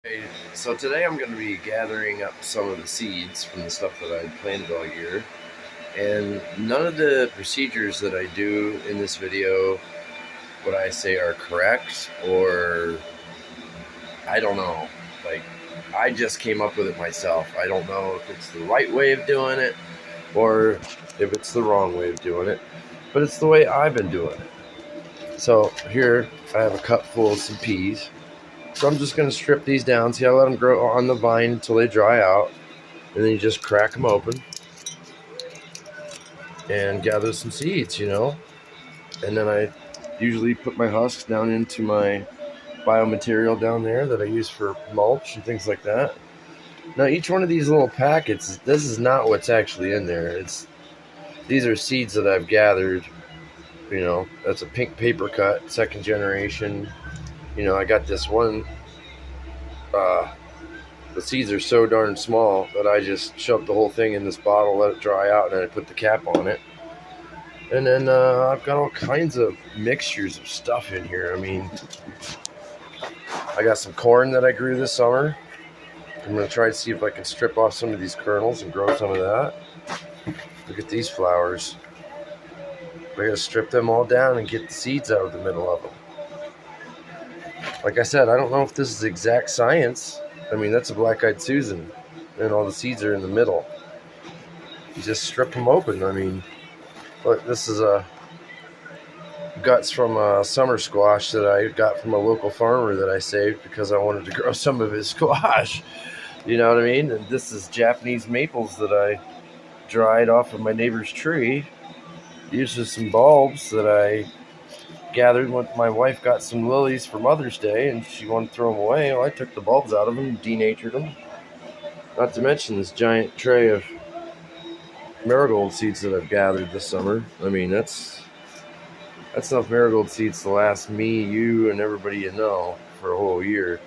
Hey, so today I'm going to be gathering up some of the seeds from the stuff that I planted all year, and none of the procedures that I do in this video would I say are correct, or I don't know. Like, I just came up with it myself. I don't know if it's the right way of doing it or if it's the wrong way of doing it, but it's the way I've been doing it. So here I have a cup full of some peas. So I'm just going to strip these down. See, I let them grow on the vine until they dry out. And then you just crack them open and gather some seeds. And then I usually put my husks down into my biomaterial down there that I use for mulch and things like that. Now, each one of these little packets, this is not what's actually in there. These are seeds that I've gathered. That's a pink paper cut, second generation. I got this one. The seeds are so darn small that I just shoved the whole thing in this bottle, let it dry out, and then I put the cap on it. And then I've got all kinds of mixtures of stuff in here. I mean, I got some corn that I grew this summer. I'm going to try to see if I can strip off some of these kernels and grow some of that. Look at these flowers. I got to strip them all down and get the seeds out of the middle of them. Like I said, I don't know if this is exact science. I mean, that's a black-eyed Susan, and all the seeds are in the middle. You just strip them open. I mean, look, this is guts from a summer squash that I got from a local farmer that I saved because I wanted to grow some of his squash. You know what I mean? And this is Japanese maples that I dried off of my neighbor's tree. These are some bulbs that I gathered when my wife got some lilies for Mother's Day and she wanted to throw them away. Well, I took the bulbs out of them and denatured them. Not to mention this giant tray of marigold seeds that I've gathered this summer. I mean, that's enough marigold seeds to last me, you, and everybody you know for a whole year.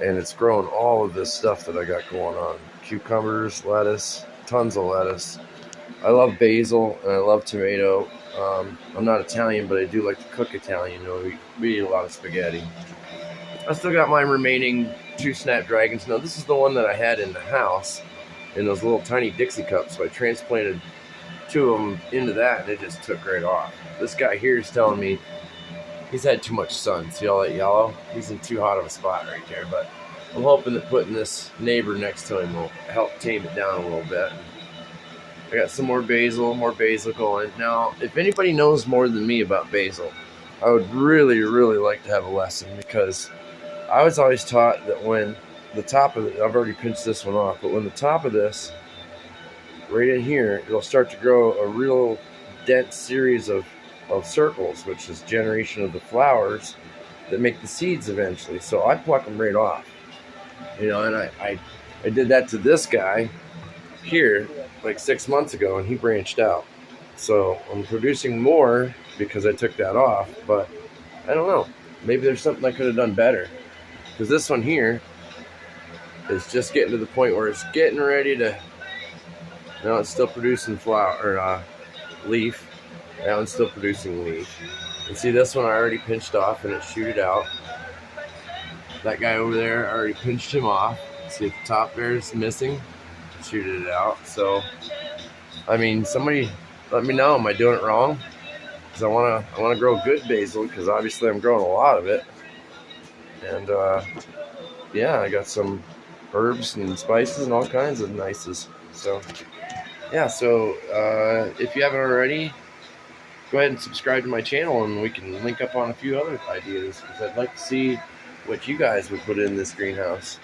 And it's growing all of this stuff that I got going on. Cucumbers, lettuce, tons of lettuce. I love basil and I love tomato. I'm not Italian, but I do like to cook Italian. We eat a lot of spaghetti. I still got my remaining 2 snapdragons. Now, this is the one that I had in the house in those little tiny Dixie cups. So I transplanted 2 of them into that, and it just took right off. This guy here is telling me he's had too much sun. See all that yellow? He's in too hot of a spot right there. But I'm hoping that putting this neighbor next to him will help tame it down a little bit. I got some more basil going. Now, if anybody knows more than me about basil, I would really, really like to have a lesson, because I was always taught that when the top of it, I've already pinched this one off, but when the top of this, right in here, it'll start to grow a real dense series of circles, which is generation of the flowers that make the seeds eventually. So I pluck them right off. And I did that to this guy here like 6 months ago, and he branched out. So I'm producing more because I took that off, but I don't know. Maybe there's something I could have done better, because this one here is just getting to the point where it's getting ready to. Now it's still producing flower or leaf. Now it's still producing leaf. And see, this one I already pinched off and it shooted out. That guy over there, I already pinched him off. See, if the top there is missing, shooted it out. So, I mean, somebody let me know. Am I doing it wrong? Because I wanna grow good basil, because obviously I'm growing a lot of it. And yeah, I got some herbs and spices and all kinds of nices. So yeah, if you haven't already, go ahead and subscribe to my channel, and we can link up on a few other ideas, because I'd like to see what you guys would put in this greenhouse.